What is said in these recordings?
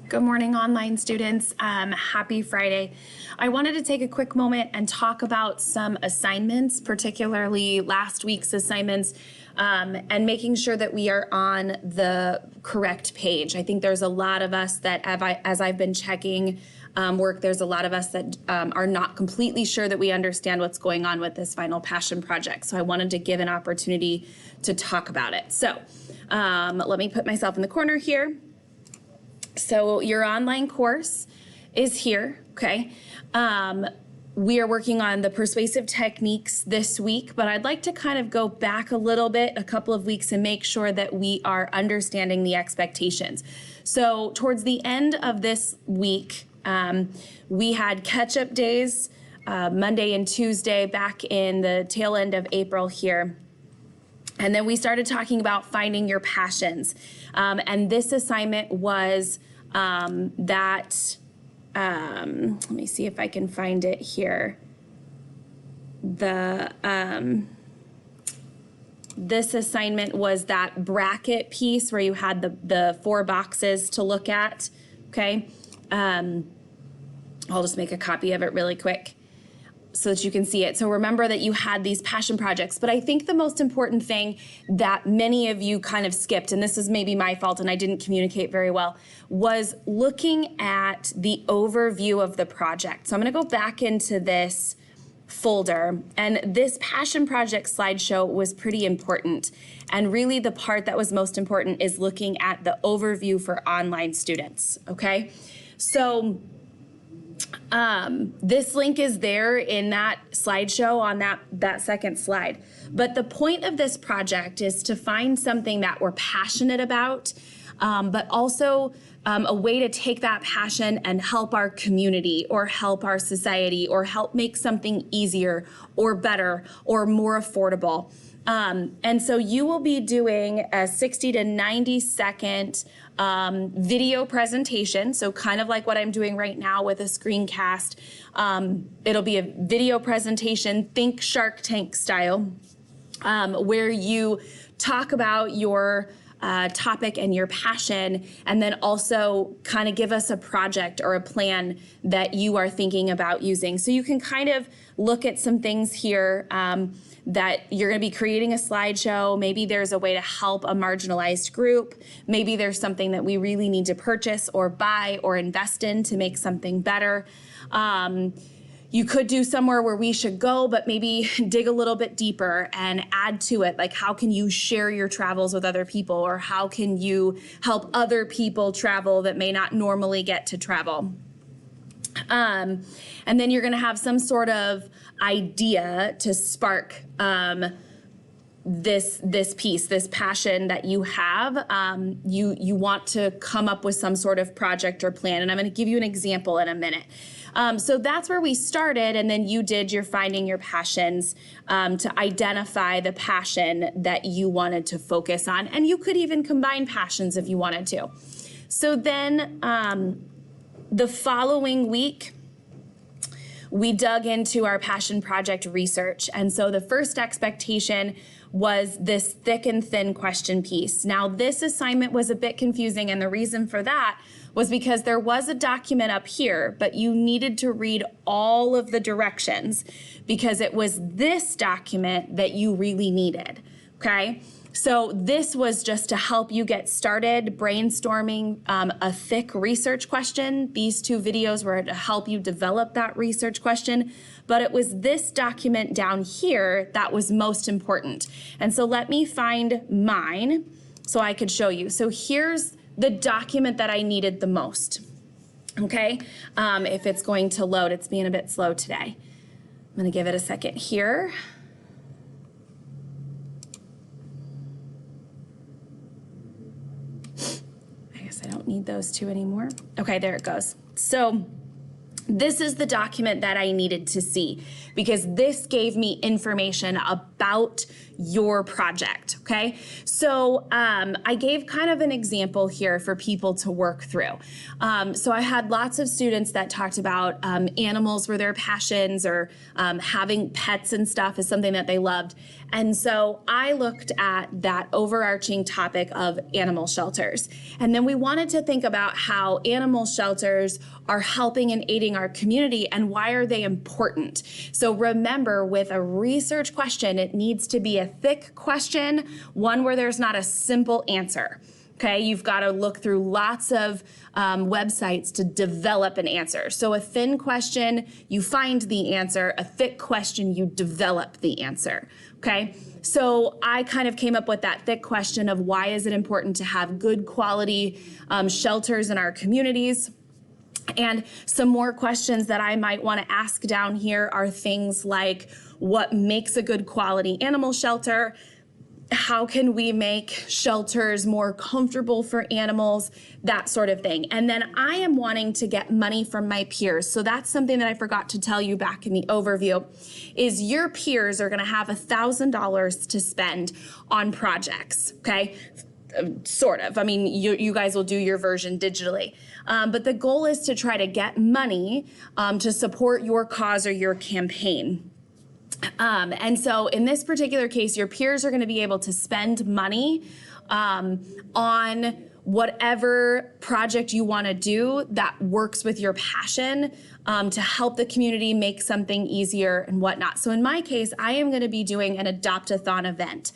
Good morning, online students. Happy Friday. I wanted to take a quick moment and talk about some assignments, particularly last week's assignments, and making sure that we are on the correct page. I think there's a lot of us that, as I've been checking work, there's a lot of us that are not completely sure that we understand what's going on with this Final Passion project. So I wanted to give an opportunity to talk about it. So let me put myself in the corner here. So your online course is here, okay? We are working on the persuasive techniques this week, but I'd like to kind of go back a little bit, a couple of weeks, and make sure that we are understanding the expectations. So towards the end of this week, we had catch-up days, Monday and Tuesday, back in the tail end of April here. And then we started talking about finding your passions. And this assignment was let me see if I can find it here. This assignment was that bracket piece where you had the 4 boxes to look at, okay? I'll just make a copy of it really quick so that you can see it. So remember that you had these passion projects, but I think the most important thing that many of you kind of skipped, and this is maybe my fault and I didn't communicate very well, was looking at the overview of the project. So I'm gonna go back into this folder, and this passion project slideshow was pretty important. And really the part that was most important is looking at the overview for online students, okay? So this link is there in that slideshow on that second slide. But the point of this project is to find something that we're passionate about, but also a way to take that passion and help our community or help our society or help make something easier or better or more affordable. And so you will be doing a 60 to 90 second video presentation. So kind of like what I'm doing right now with a screencast. It'll be a video presentation, think Shark Tank style, where you talk about your topic and your passion, and then also kind of give us a project or a plan that you are thinking about using. So you can kind of look at some things here that you're going to be creating a slideshow. Maybe there's a way to help a marginalized group. Maybe there's something that we really need to purchase or buy or invest in to make something better. You could do somewhere where we should go, but maybe dig a little bit deeper and add to it. Like, how can you share your travels with other people, or how can you help other people travel that may not normally get to travel? And then you're going to have some sort of idea to spark this piece, this passion that you have. You want to come up with some sort of project or plan, and I'm going to give you an example in a minute. So that's where we started, and then you did your finding your passions to identify the passion that you wanted to focus on, and you could even combine passions if you wanted to. So then the following week, we dug into our passion project research. And so the first expectation was this thick and thin question piece. Now, this assignment was a bit confusing, and the reason for that was because there was a document up here, but you needed to read all of the directions because it was this document that you really needed, okay? So this was just to help you get started brainstorming a thick research question. These 2 videos were to help you develop that research question, but it was this document down here that was most important. And so let me find mine so I could show you. So here's the document that I needed the most, okay? If it's going to load, it's being a bit slow today. I'm gonna give it a second here. I don't need those 2 anymore. Okay, there it goes. So this is the document that I needed to see because this gave me information about your project, okay? So I gave kind of an example here for people to work through. So I had lots of students that talked about animals were their passions, or having pets and stuff is something that they loved. And so I looked at that overarching topic of animal shelters. And then we wanted to think about how animal shelters are helping and aiding our community and why are they important. So remember, with a research question, it needs to be a thick question, one where there's not a simple answer. Okay, you've got to look through lots of websites to develop an answer. So a thin question, you find the answer. A thick question, you develop the answer. Okay, so I kind of came up with that thick question of why is it important to have good quality shelters in our communities? And some more questions that I might want to ask down here are things like, what makes a good quality animal shelter? How can we make shelters more comfortable for animals, that sort of thing. And then I am wanting to get money from my peers. So that's something that I forgot to tell you back in the overview, is your peers are going to have $1,000 to spend on projects, okay? Sort of. I mean, you guys will do your version digitally. But the goal is to try to get money to support your cause or your campaign. And so in this particular case, your peers are going to be able to spend money on whatever project you want to do that works with your passion to help the community make something easier and whatnot. So in my case, I am going to be doing an adopt-a-thon event.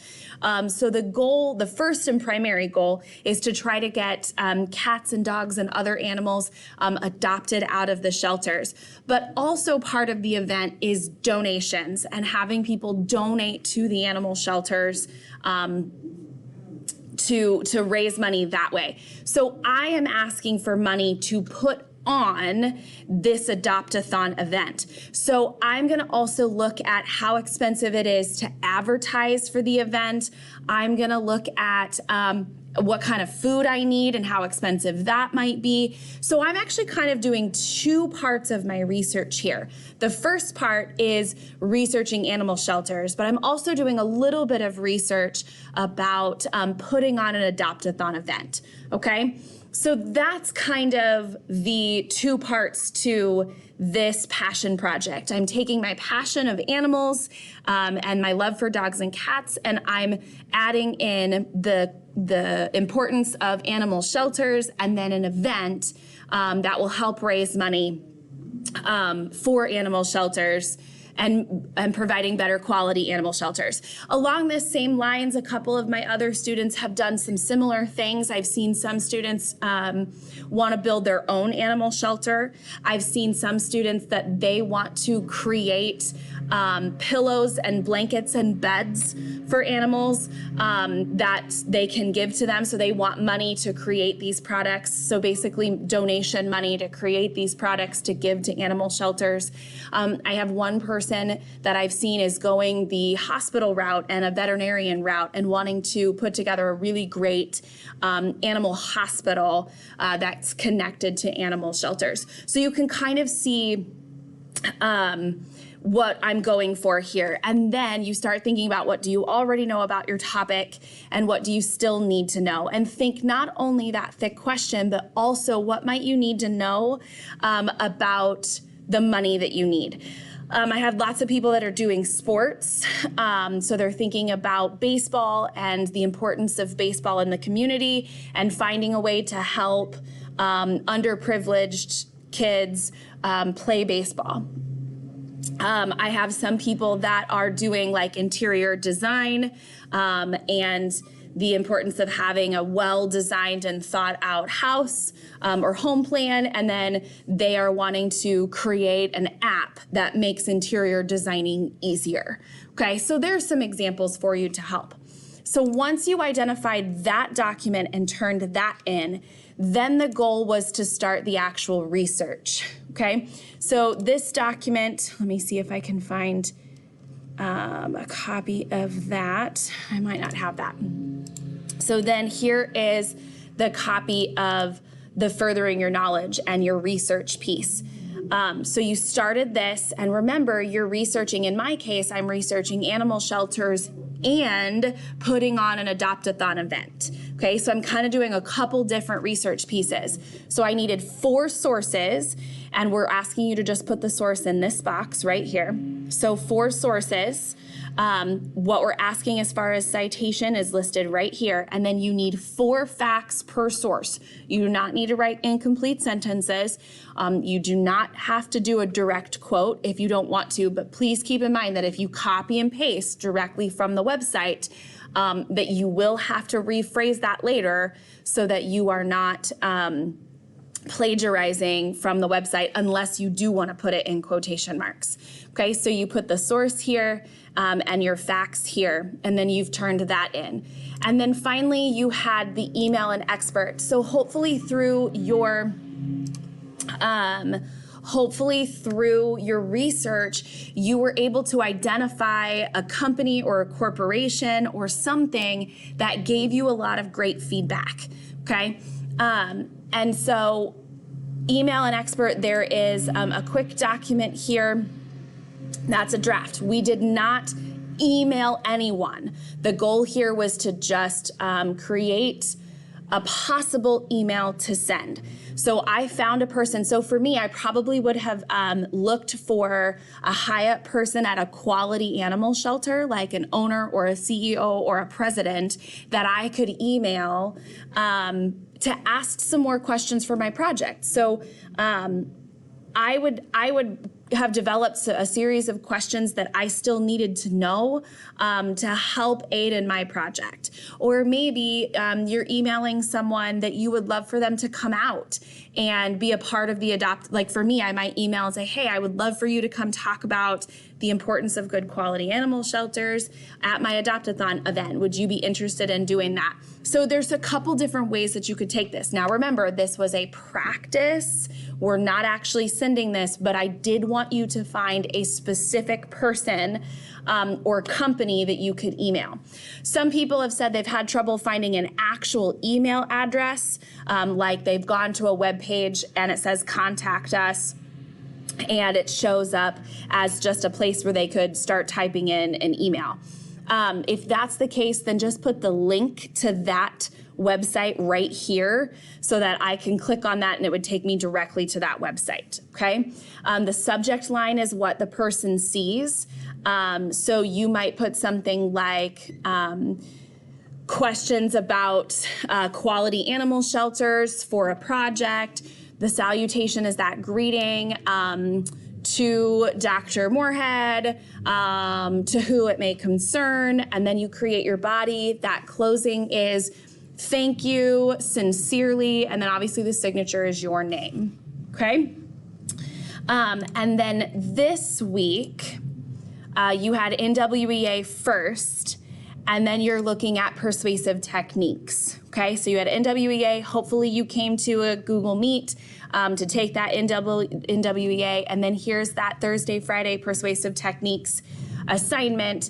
So the goal, the first and primary goal, is to try to get cats and dogs and other animals adopted out of the shelters. But also part of the event is donations and having people donate to the animal shelters to raise money that way. So I am asking for money to put on this adopt-a-thon event. So I'm going to also look at how expensive it is to advertise for the event. I'm going to look at what kind of food I need and how expensive that might be. So I'm actually kind of doing two parts of my research here. The first part is researching animal shelters, but I'm also doing a little bit of research about putting on an adopt-a-thon event, okay? So that's kind of the two parts to this passion project. I'm taking my passion of animals and my love for dogs and cats, and I'm adding in the importance of animal shelters and then an event that will help raise money for animal shelters and providing better quality animal shelters. Along this same lines, a couple of my other students have done some similar things. I've seen some students want to build their own animal shelter. I've seen some students that they want to create pillows and blankets and beds for animals that they can give to them. So they want money to create these products. So basically donation money to create these products to give to animal shelters. I have one person that I've seen is going the hospital route and a veterinarian route and wanting to put together a really great animal hospital that's connected to animal shelters. So you can kind of see what I'm going for here. And then you start thinking about what do you already know about your topic and what do you still need to know? And think not only that thick question, but also what might you need to know about the money that you need. I have lots of people that are doing sports. So they're thinking about baseball and the importance of baseball in the community and finding a way to help underprivileged kids play baseball. I have some people that are doing like interior design and the importance of having a well-designed and thought-out house or home plan, and then they are wanting to create an app that makes interior designing easier. Okay, so there's some examples for you to help. So once you identified that document and turned that in, then the goal was to start the actual research, okay? So this document, let me see if I can find a copy of that. I might not have that. So then here is the copy of the Furthering Your Knowledge and your research piece. So you started this, and remember, you're researching, in my case, I'm researching animal shelters and putting on an adopt-a-thon event. Okay, so I'm kind of doing a couple different research pieces. So I needed 4 sources, and we're asking you to just put the source in this box right here. So 4 sources. What we're asking as far as citation is listed right here. And then you need 4 facts per source. You do not need to write incomplete sentences. You do not have to do a direct quote if you don't want to, but please keep in mind that if you copy and paste directly from the website, that you will have to rephrase that later so that you are not plagiarizing from the website unless you do want to put it in quotation marks. Okay, so you put the source here and your facts here, and then you've turned that in. And then finally, you had the email an expert. So hopefully through your research, you were able to identify a company or a corporation or something that gave you a lot of great feedback, okay? And so email an expert, there is a quick document here. That's a draft. We did not email anyone. The goal here was to just create a possible email to send. So I found a person. So for me, I probably would have looked for a high-up person at a quality animal shelter, like an owner or a CEO or a president that I could email to ask some more questions for my project. So I would have developed a series of questions that I still needed to know to help aid in my project. Or maybe you're emailing someone that you would love for them to come out and be a part of the like for me, I might email and say, hey, I would love for you to come talk about the importance of good quality animal shelters at my Adopt-a-thon event. Would you be interested in doing that? So there's a couple different ways that you could take this. Now remember, this was a practice. We're not actually sending this, but I did want you to find a specific person or company that you could email. Some people have said they've had trouble finding an actual email address, like they've gone to a web page and it says contact us, and it shows up as just a place where they could start typing in an email. If that's the case, then just put the link to that website right here so that I can click on that and it would take me directly to that website, okay? The subject line is what the person sees. So you might put something like questions about quality animal shelters for a project. The salutation is that greeting to Dr. Moorhead, to who it may concern, and then you create your body. That closing is thank you, sincerely, and then obviously the signature is your name, okay? And then this week, you had NWEA first, and then you're looking at persuasive techniques, okay? So you had NWEA, hopefully you came to a Google Meet to take that NWEA, and then here's that Thursday, Friday persuasive techniques assignment,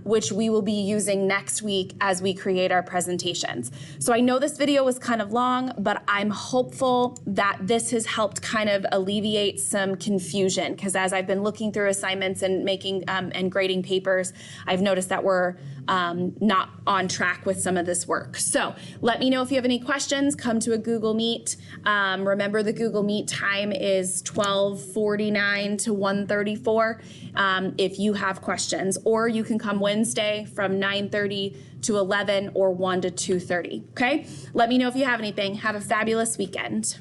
which we will be using next week as we create our presentations. So I know this video was kind of long, but I'm hopeful that this has helped kind of alleviate some confusion, because as I've been looking through assignments and making and grading papers, I've noticed that we're not on track with some of this work. So let me know if you have any questions. Come to a Google Meet. Remember, the Google Meet time is 12:49 to 1:34 if you have questions, or you can come Wednesday from 9:30 to 11 or 1 to 2:30, okay? Let me know if you have anything. Have a fabulous weekend.